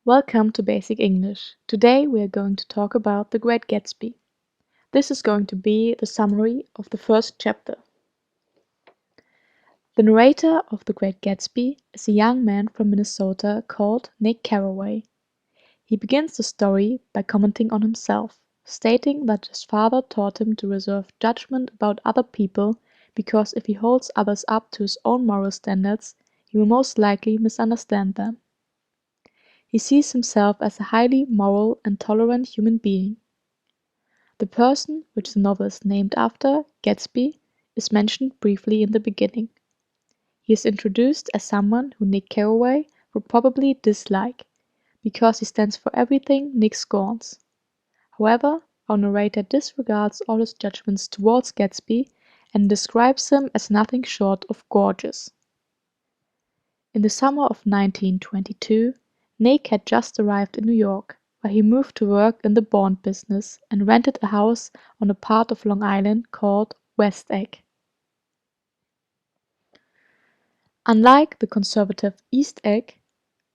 Welcome to Basic English. Today we are going to talk about The Great Gatsby. This is going to be the summary of the first chapter. The narrator of The Great Gatsby is a young man from Minnesota called Nick Carraway. He begins the story by commenting on himself, stating that his father taught him to reserve judgment about other people because if he holds others up to his own moral standards, he will most likely misunderstand them. He sees himself as a highly moral and tolerant human being. The person which the novel is named after, Gatsby, is mentioned briefly in the beginning. He is introduced as someone who Nick Carraway would probably dislike, because he stands for everything Nick scorns. However, our narrator disregards all his judgments towards Gatsby and describes him as nothing short of gorgeous. In the summer of 1922, Nick had just arrived in New York, where he moved to work in the bond business and rented a house on a part of Long Island called West Egg. Unlike the conservative East Egg,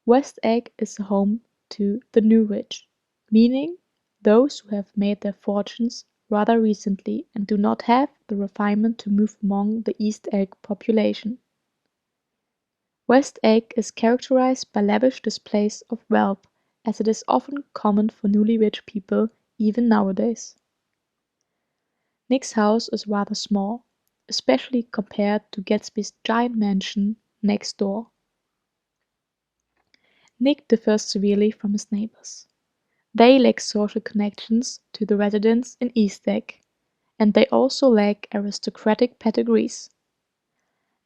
West Egg is a home to the new rich, meaning those who have made their fortunes rather recently and do not have the refinement to move among the East Egg population. West Egg is characterized by lavish displays of wealth, as it is often common for newly rich people even nowadays. Nick's house is rather small, especially compared to Gatsby's giant mansion next door. Nick differs severely from his neighbors. They lack social connections to the residents in East Egg, and they also lack aristocratic pedigrees.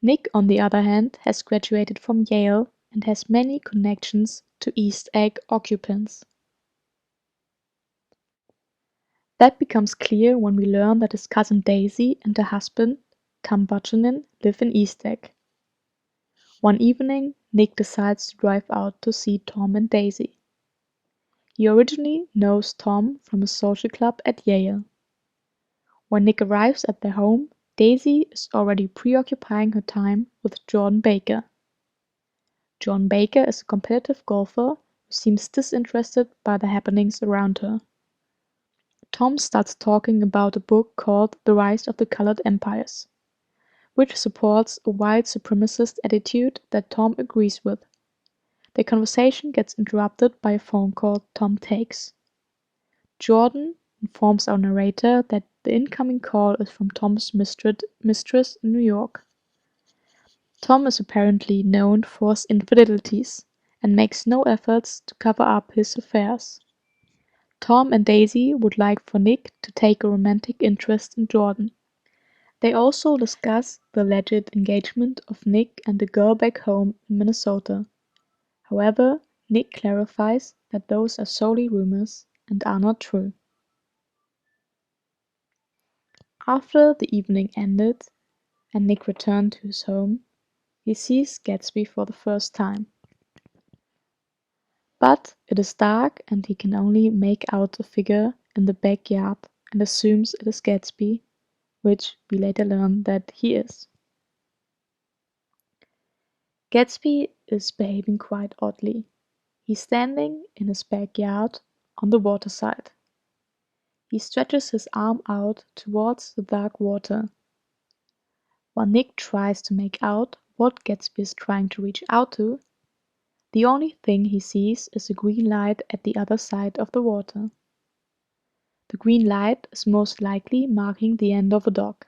Nick, on the other hand, has graduated from Yale and has many connections to East Egg occupants. That becomes clear when we learn that his cousin Daisy and her husband, Tom Buchanan, live in East Egg. One evening, Nick decides to drive out to see Tom and Daisy. He originally knows Tom from a social club at Yale. When Nick arrives at their home, Daisy is already preoccupying her time with Jordan Baker. John Baker is a competitive golfer who seems disinterested by the happenings around her. Tom starts talking about a book called The Rise of the Colored Empires, which supports a white supremacist attitude that Tom agrees with. The conversation gets interrupted by a phone call Tom takes. Jordan informs our narrator that the incoming call is from Tom's mistress in New York. Tom is apparently known for his infidelities and makes no efforts to cover up his affairs. Tom and Daisy would like for Nick to take a romantic interest in Jordan. They also discuss the alleged engagement of Nick and a girl back home in Minnesota. However, Nick clarifies that those are solely rumors and are not true. After the evening ended and Nick returned to his home, he sees Gatsby for the first time. But it is dark and he can only make out a figure in the backyard and assumes it is Gatsby, which we later learn that he is. Gatsby is behaving quite oddly. He's standing in his backyard on the waterside. He stretches his arm out towards the dark water. While Nick tries to make out what Gatsby is trying to reach out to, the only thing he sees is a green light at the other side of the water. The green light is most likely marking the end of a dock.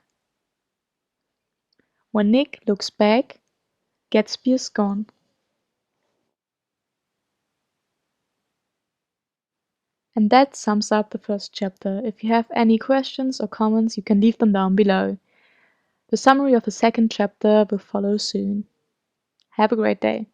When Nick looks back, Gatsby is gone. And that sums up the first chapter. If you have any questions or comments, you can leave them down below. The summary of the second chapter will follow soon. Have a great day.